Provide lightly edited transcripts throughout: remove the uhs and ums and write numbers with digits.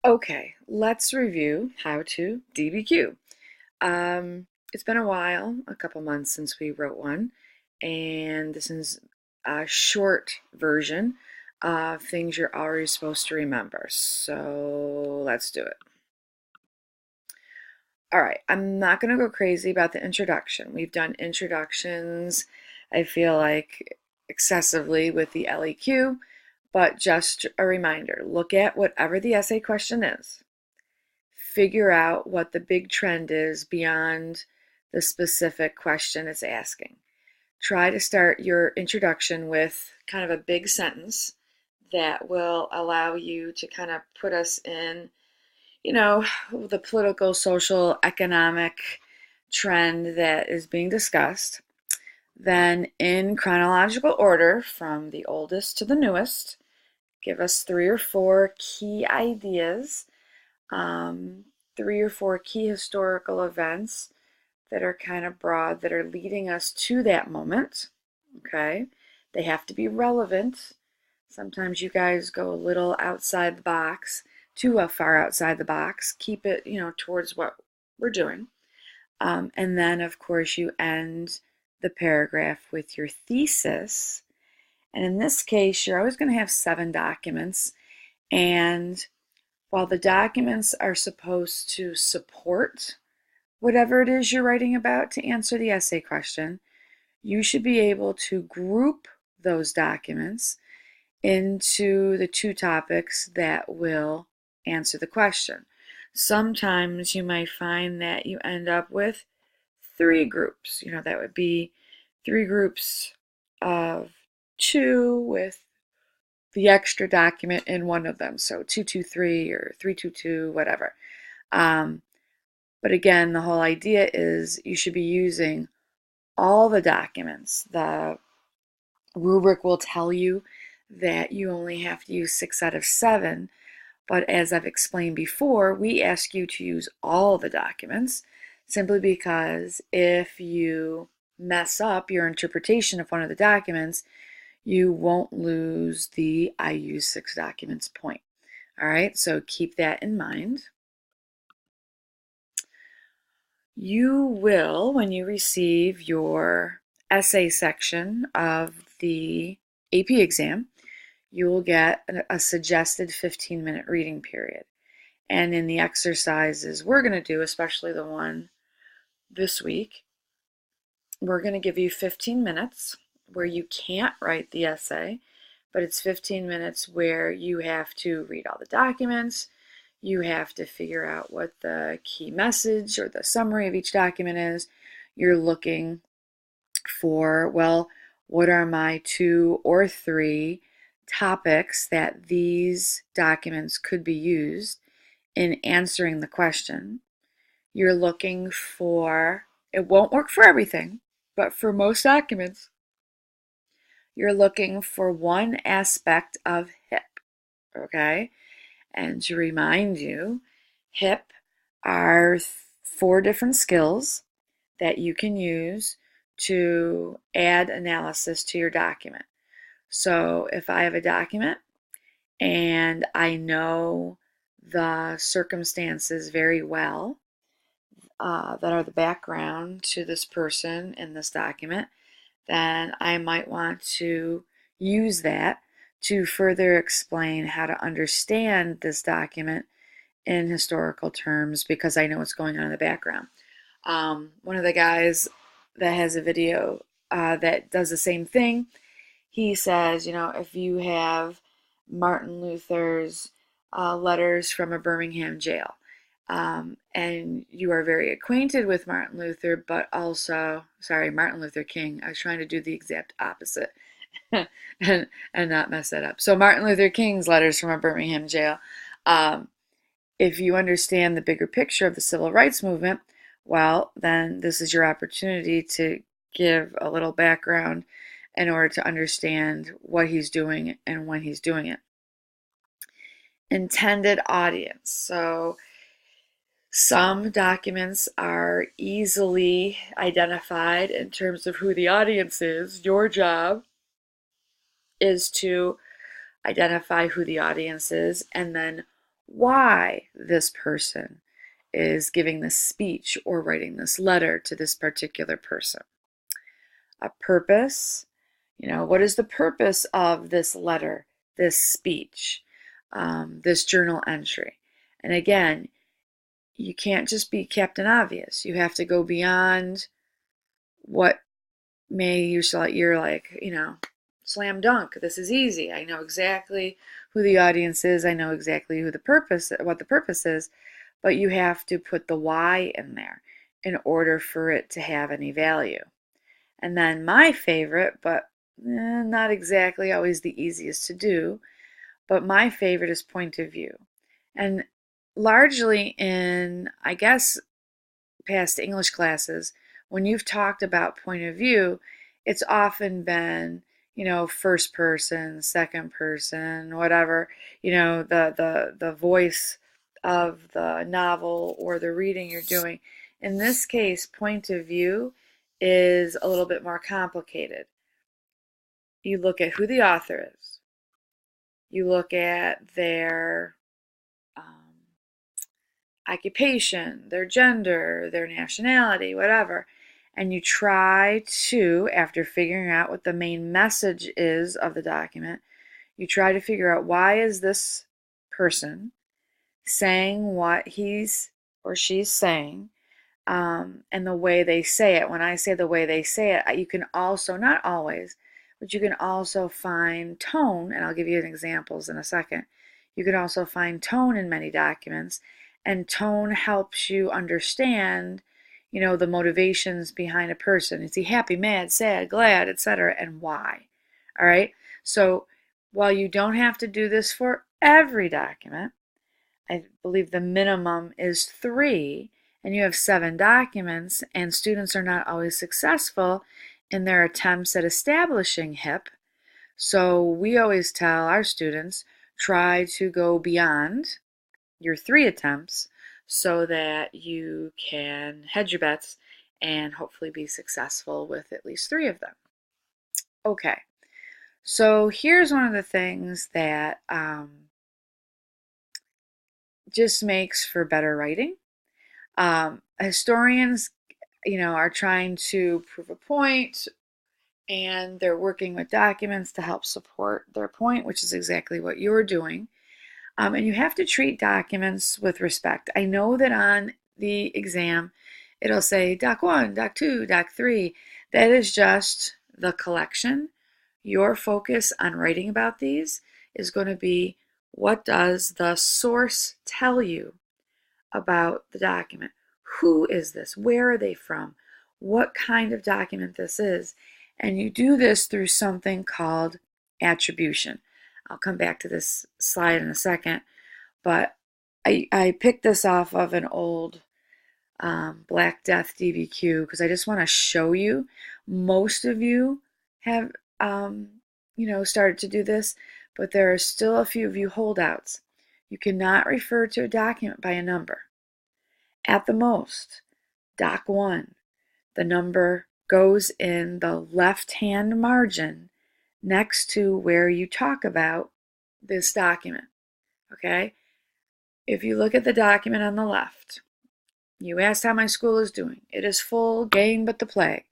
Okay, let's review how to DBQ. It's been a while, a couple months since we wrote one, and this is a short version of things you're already supposed to remember. So let's do it. All right, I'm not going to go crazy about the introduction. We've done introductions, I feel like, excessively with the LEQ, but just a reminder, look at whatever the essay question is. Figure out what the big trend is beyond the specific question it's asking. Try to start your introduction with kind of a big sentence that will allow you to kind of put us in, the political, social, economic trend that is being discussed. Then, in chronological order, from the oldest to the newest, give us 3 or 4 key ideas, um, 3 or 4 key historical events that are kind of broad that are leading us to that moment. Okay, they have to be relevant. Sometimes you guys go a little outside the box, too far outside the box. Keep it, towards what we're doing. And then, of course, you end the paragraph with your thesis. And in this case, you're always going to have 7 documents. And while the documents are supposed to support whatever it is you're writing about to answer the essay question, you should be able to group those documents into the 2 topics that will answer the question. Sometimes you might find that you end up with 3 groups. That would be 3 groups of 2 with the extra document in one of them. So 223 or 322, whatever. But again, the whole idea is you should be using all the documents. The rubric will tell you that you only have to use 6 out of 7. But as I've explained before, we ask you to use all the documents simply because if you mess up your interpretation of one of the documents, you won't lose the I use 6 documents point. All right, so keep that in mind. You will, when you receive your essay section of the AP exam, you will get a suggested 15-minute reading period. And in the exercises we're going to do, especially the one this week, we're going to give you 15 minutes where you can't write the essay, but it's 15 minutes where you have to read all the documents, you have to figure out what the key message or the summary of each document is. You're looking for, well, what are my 2 or 3 topics that these documents could be used in answering the question. You're looking for, it won't work for everything, but for most documents, you're looking for one aspect of HIP, okay? And to remind you, HIP are 4 different skills that you can use to add analysis to your document. So if I have a document and I know the circumstances very well that are the background to this person in this document, then I might want to use that to further explain how to understand this document in historical terms because I know what's going on in the background. One of the guys that has a video that does the same thing, he says, if you have Martin Luther's letters from a Birmingham jail, and you are very acquainted with Martin Luther, but also, sorry, Martin Luther King. I was trying to do the exact opposite and not mess that up. So Martin Luther King's letters from a Birmingham jail. If you understand the bigger picture of the civil rights movement, well, then this is your opportunity to give a little background in order to understand what he's doing and when he's doing it. Intended audience. So some documents are easily identified in terms of who the audience is. Your job is to identify who the audience is and then why this person is giving this speech or writing this letter to this particular person. A purpose, what is the purpose of this letter, this speech, this journal entry? And again, you can't just be Captain Obvious. You have to go beyond what you're like, slam dunk. This is easy. I know exactly who the audience is. I know exactly what the purpose is, but you have to put the why in there in order for it to have any value. And then my favorite, but not exactly always the easiest to do, but my favorite is point of view. And largely in, I guess, past English classes, when you've talked about point of view, it's often been, first person, second person, whatever, the voice of the novel or the reading you're doing. In this case, point of view is a little bit more complicated. You look at who the author is. You look at their occupation, their gender, their nationality, whatever. And you try to, after figuring out what the main message is of the document, you try to figure out why is this person saying what he's or she's saying, and the way they say it. When I say the way they say it, you can also, not always, but you can also find tone, and I'll give you examples in a second. You can also find tone in many documents, and tone helps you understand, the motivations behind a person. Is he happy, mad, sad, glad, etc., and why? All right? So while you don't have to do this for every document, I believe the minimum is 3, and you have 7 documents, and students are not always successful in their attempts at establishing HIP. So we always tell our students, try to go beyond your 3 attempts so that you can hedge your bets and hopefully be successful with at least 3 of them. Okay, so here's one of the things that just makes for better writing. Historians, are trying to prove a point, and they're working with documents to help support their point, which is exactly what you're doing. And you have to treat documents with respect. I know that on the exam, it'll say Doc 1, Doc 2, Doc 3. That is just the collection. Your focus on writing about these is going to be, what does the source tell you about the document? Who is this? Where are they from? What kind of document this is? And you do this through something called attribution. I'll come back to this slide in a second, but I picked this off of an old Black Death DBQ because I just want to show you. Most of you have, started to do this, but there are still a few of you holdouts. You cannot refer to a document by a number. At the most, Doc 1, the number goes in the left-hand margin next to where you talk about this document, okay? If you look at the document on the left, you asked how my school is doing. It is full, gain but the plague,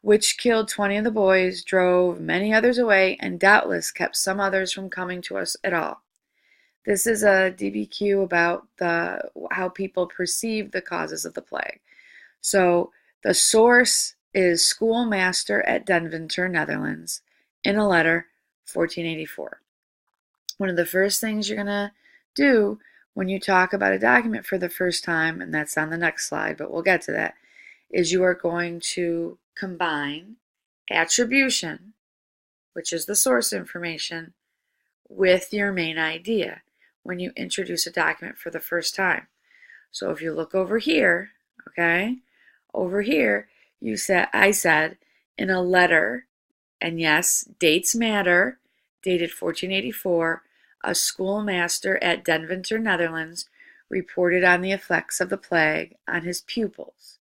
which killed 20 of the boys, drove many others away, and doubtless kept some others from coming to us at all. This is a DBQ about how people perceive the causes of the plague. So the source is schoolmaster at Deventer, Netherlands, in a letter, 1484. One of the first things you're going to do when you talk about a document for the first time, and that's on the next slide, but we'll get to that, is you are going to combine attribution, which is the source information, with your main idea when you introduce a document for the first time. So if you look over here, okay, over here, I said in a letter, and yes, dates matter, dated 1484, a schoolmaster at Deventer, Netherlands, reported on the effects of the plague on his pupils.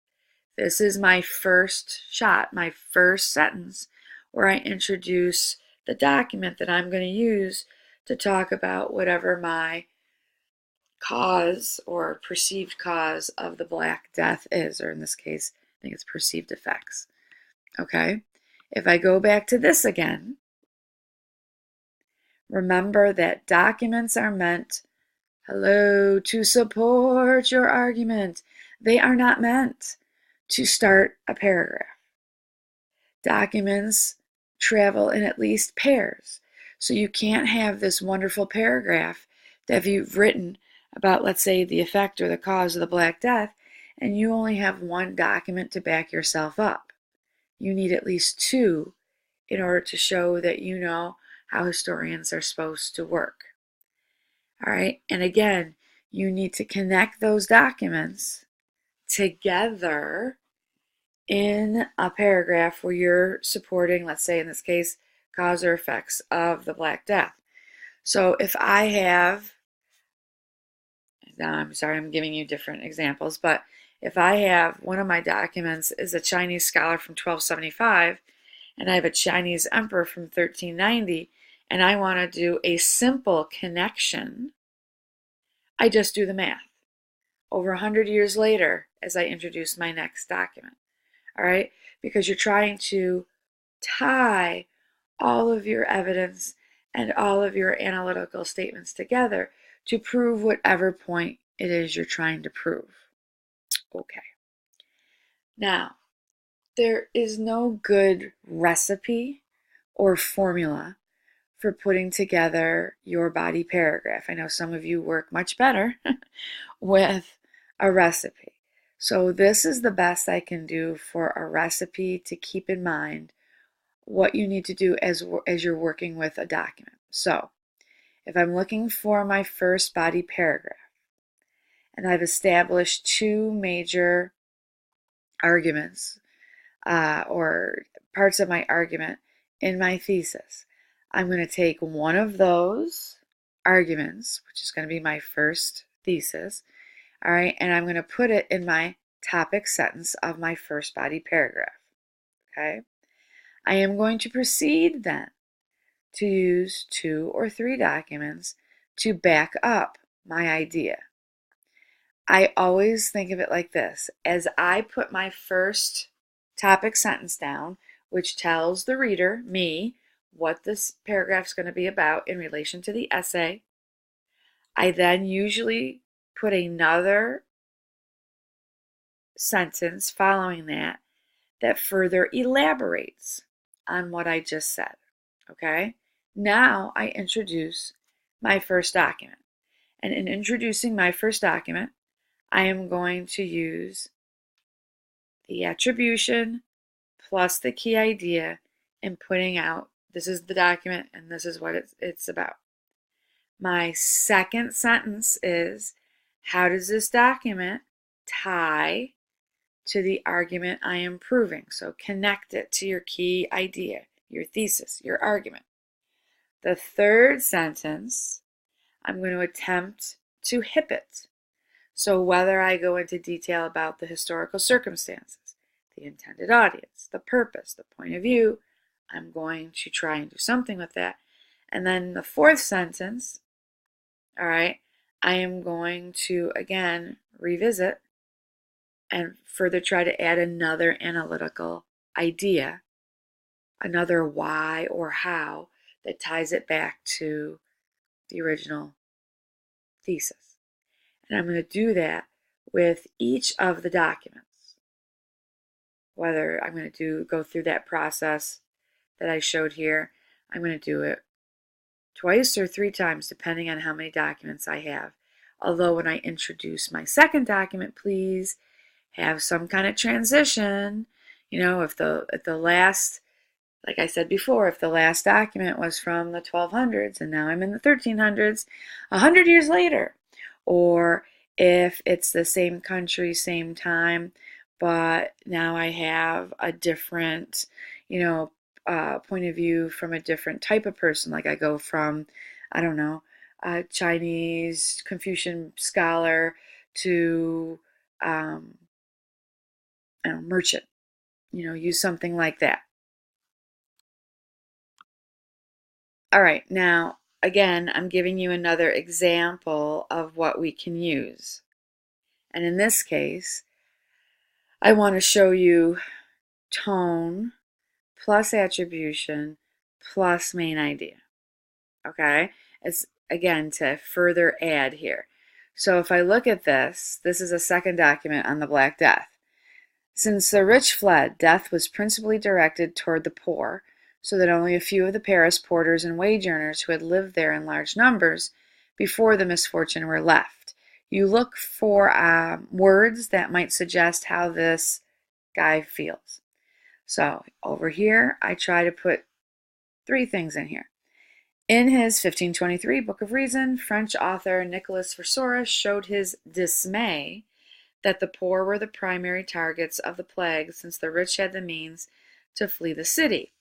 This is my first shot, my first sentence, where I introduce the document that I'm going to use to talk about whatever my cause or perceived cause of the Black Death is, or in this case, I think it's perceived effects. Okay? If I go back to this again, remember that documents are meant, hello, to support your argument. They are not meant to start a paragraph. Documents travel in at least pairs. So you can't have this wonderful paragraph that you've written about, let's say, the effect or the cause of the Black Death, and you only have one document to back yourself up. You need at least two in order to show that you know how historians are supposed to work. All right, and again, you need to connect those documents together in a paragraph where you're supporting, let's say in this case, cause or effects of the Black Death. So if I have, I'm sorry, I'm giving you different examples, but if I have one of my documents is a Chinese scholar from 1275, and I have a Chinese emperor from 1390, and I want to do a simple connection, I just do the math. Over 100 years later, as I introduce my next document. All right? Because you're trying to tie all of your evidence and all of your analytical statements together to prove whatever point it is you're trying to prove. Okay. Now, there is no good recipe or formula for putting together your body paragraph. I know some of you work much better with a recipe. So this is the best I can do for a recipe to keep in mind what you need to do as you're working with a document. So if I'm looking for my first body paragraph and I've established two major arguments or parts of my argument in my thesis, I'm going to take one of those arguments, which is going to be my first thesis, all right, and I'm going to put it in my topic sentence of my first body paragraph, okay? I am going to proceed then to use 2 or 3 documents to back up my idea. I always think of it like this. As I put my first topic sentence down, which tells the reader, me, what this paragraph is going to be about in relation to the essay, I then usually put another sentence following that that further elaborates on what I just said. Okay? Now I introduce my first document. And in introducing my first document, I am going to use the attribution plus the key idea in putting out, this is the document and this is what it's about. My second sentence is, how does this document tie to the argument I am proving? So connect it to your key idea, your thesis, your argument. The third sentence, I'm going to attempt to hip it. So whether I go into detail about the historical circumstances, the intended audience, the purpose, the point of view, I'm going to try and do something with that. And then the fourth sentence, all right, I am going to, again, revisit and further try to add another analytical idea, another why or how that ties it back to the original thesis. And I'm going to do that with each of the documents. Whether I'm going to go through that process that I showed here, I'm going to do it twice or 3 times depending on how many documents I have. Although when I introduce my second document, please have some kind of transition. You know, if the last, like I said before, if the last document was from the 1200s and now I'm in the 1300s, 100 years later, or if it's the same country, same time, but now I have a different, point of view from a different type of person. Like I go from, I don't know, a Chinese Confucian scholar to merchant. Use something like that. All right, now, again, I'm giving you another example of what we can use. And in this case, I want to show you tone plus attribution plus main idea. Okay? It's again to further add here. So if I look at this, this is a second document on the Black Death. Since the rich fled, death was principally directed toward the poor, so that only a few of the Paris porters and wage earners who had lived there in large numbers before the misfortune were left. You look for words that might suggest how this guy feels. So over here, I try to put three things in here. In his 1523 Book of Reason, French author Nicolas Versoris showed his dismay that the poor were the primary targets of the plague, since the rich had the means to flee the city.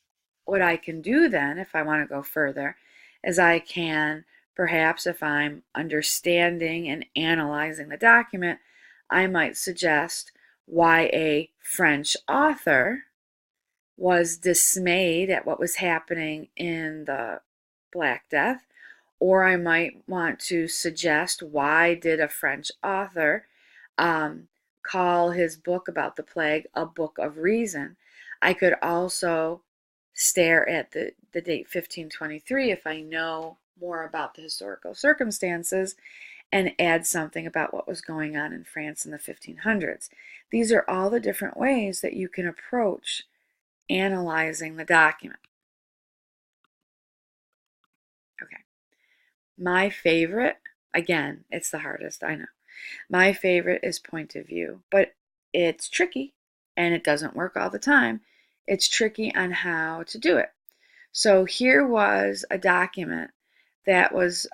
What I can do then, if I want to go further, is I can, perhaps if I'm understanding and analyzing the document, I might suggest why a French author was dismayed at what was happening in the Black Death, or I might want to suggest why did a French author call his book about the plague a book of reason. I could also stare at the date 1523 if I know more about the historical circumstances and add something about what was going on in France in the 1500s. These are all the different ways that you can approach analyzing the document. Okay. My favorite, again, it's the hardest, I know. My favorite is point of view, but it's tricky and it doesn't work all the time. It's tricky on how to do it. So here was a document that was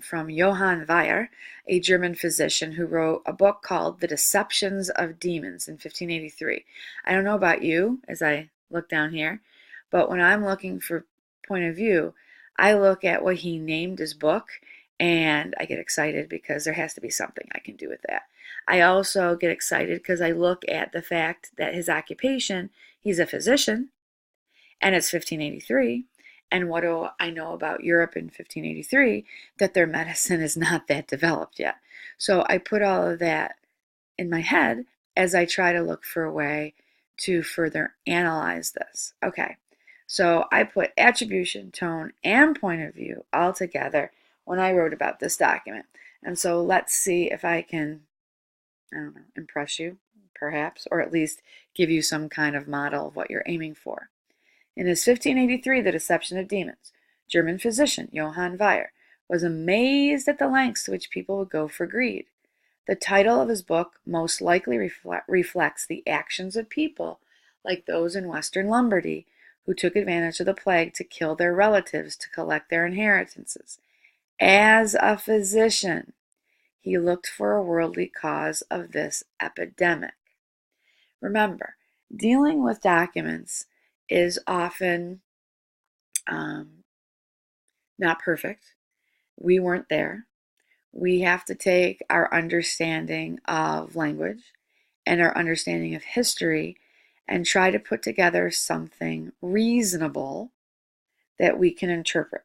from Johann Weyer, a German physician who wrote a book called The Deceptions of Demons in 1583. I don't know about you as I look down here, but when I'm looking for point of view, I look at what he named his book and I get excited because there has to be something I can do with that. I also get excited because I look at the fact that his occupation, he's a physician, and it's 1583. And what do I know about Europe in 1583? That their medicine is not that developed yet. So I put all of that in my head as I try to look for a way to further analyze this. Okay, so I put attribution, tone, and point of view all together when I wrote about this document. And so let's see if I can, I don't know, impress you, perhaps, or at least give you some kind of model of what you're aiming for. In his 1583, The Deception of Demons, German physician Johann Weyer was amazed at the lengths to which people would go for greed. The title of his book most likely reflects the actions of people like those in Western Lombardy who took advantage of the plague to kill their relatives to collect their inheritances. As a physician, he looked for a worldly cause of this epidemic. Remember, dealing with documents is often not perfect. We weren't there. We have to take our understanding of language and our understanding of history and try to put together something reasonable that we can interpret.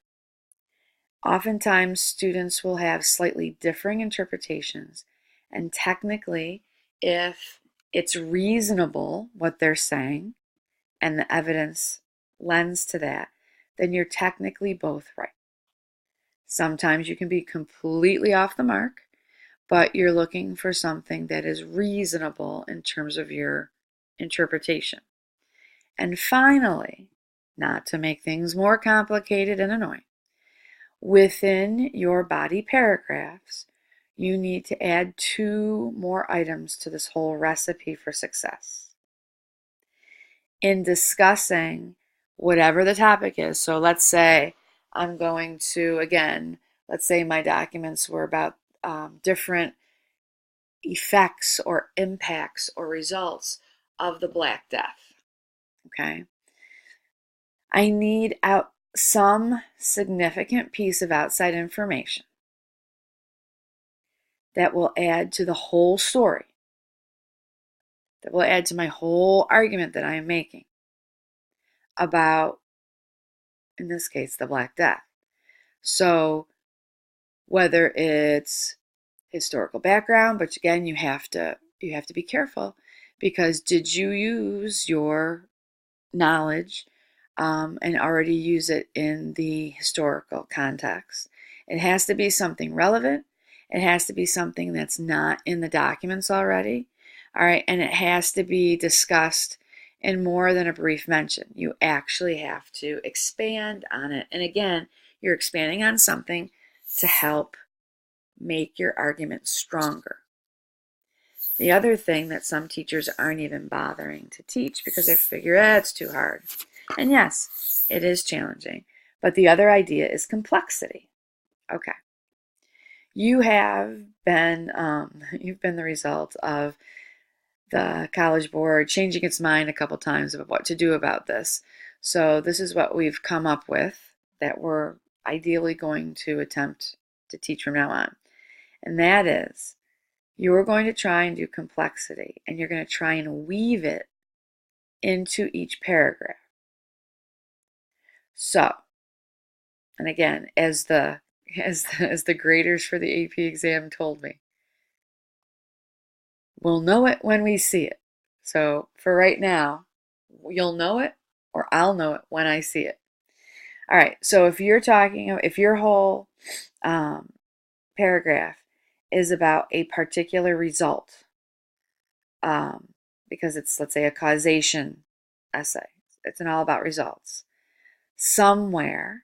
Oftentimes, students will have slightly differing interpretations, and technically, if it's reasonable what they're saying and the evidence lends to that, then you're technically both right. Sometimes you can be completely off the mark, but you're looking for something that is reasonable in terms of your interpretation. And finally, not to make things more complicated and annoying, within your body paragraphs, you need to add 2 more items to this whole recipe for success. In discussing whatever the topic is, so let's say I'm going to, again, let's say my documents were about different effects or impacts or results of the Black Death, okay? I need some significant piece of outside information that will add to the whole story, that will add to my whole argument that I am making about, in this case, the Black Death. So whether it's historical background, but again, you have to be careful, because did you use your knowledge and already use it in the historical context? It has to be something relevant. It has to be something that's not in the documents already. All right, and it has to be discussed in more than a brief mention. You actually have to expand on it. And again, you're expanding on something to help make your argument stronger. The other thing that some teachers aren't even bothering to teach because they figure, it's too hard. And yes, it is challenging. But the other idea is complexity. Okay. You have been, you've been the result of the College Board changing its mind a couple times about what to do about this. So this is what we've come up with that we're ideally going to attempt to teach from now on. And that is, you're going to try and do complexity, and you're going to try and weave it into each paragraph. So, and again, as the graders for the AP exam told me, we'll know it when we see it. So for right now, you'll know it, or I'll know it when I see it. All right, so if your whole paragraph is about a particular result, because it's, let's say, a causation essay, it's all about results. Somewhere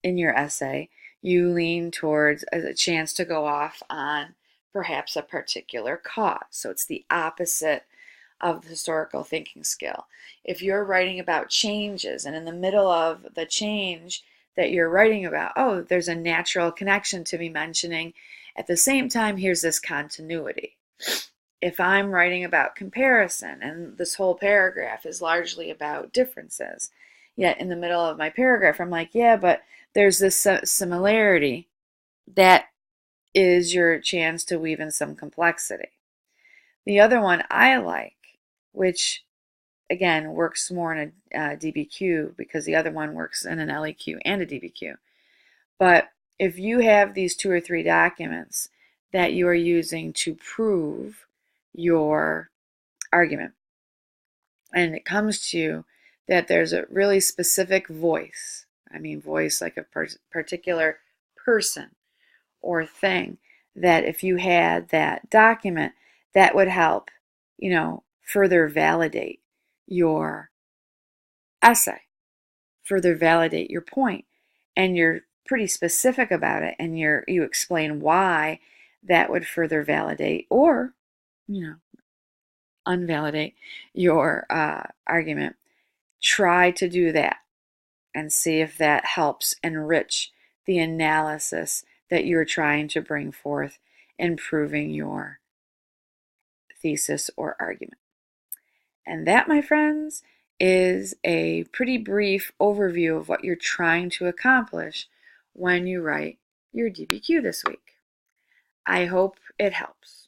in your essay, you lean towards a chance to go off on perhaps a particular cause. So it's the opposite of the historical thinking skill. If you're writing about changes, and in the middle of the change that you're writing about, oh, there's a natural connection to be mentioning. At the same time, here's this continuity. If I'm writing about comparison, and this whole paragraph is largely about differences, yet in the middle of my paragraph, I'm like, yeah, but there's this similarity, that is your chance to weave in some complexity. The other one I like, which again works more in a DBQ, because the other one works in an LEQ and a DBQ. But if you have these 2 or 3 documents that you are using to prove your argument, and it comes to you that there's a really specific voice, I mean voice like a particular person or thing, that if you had that document, that would help, further validate your essay, further validate your point, and you're pretty specific about it, and you explain why that would further validate or, unvalidate your argument. Try to do that and see if that helps enrich the analysis that you're trying to bring forth in proving your thesis or argument. And that, my friends, is a pretty brief overview of what you're trying to accomplish when you write your DBQ this week. I hope it helps.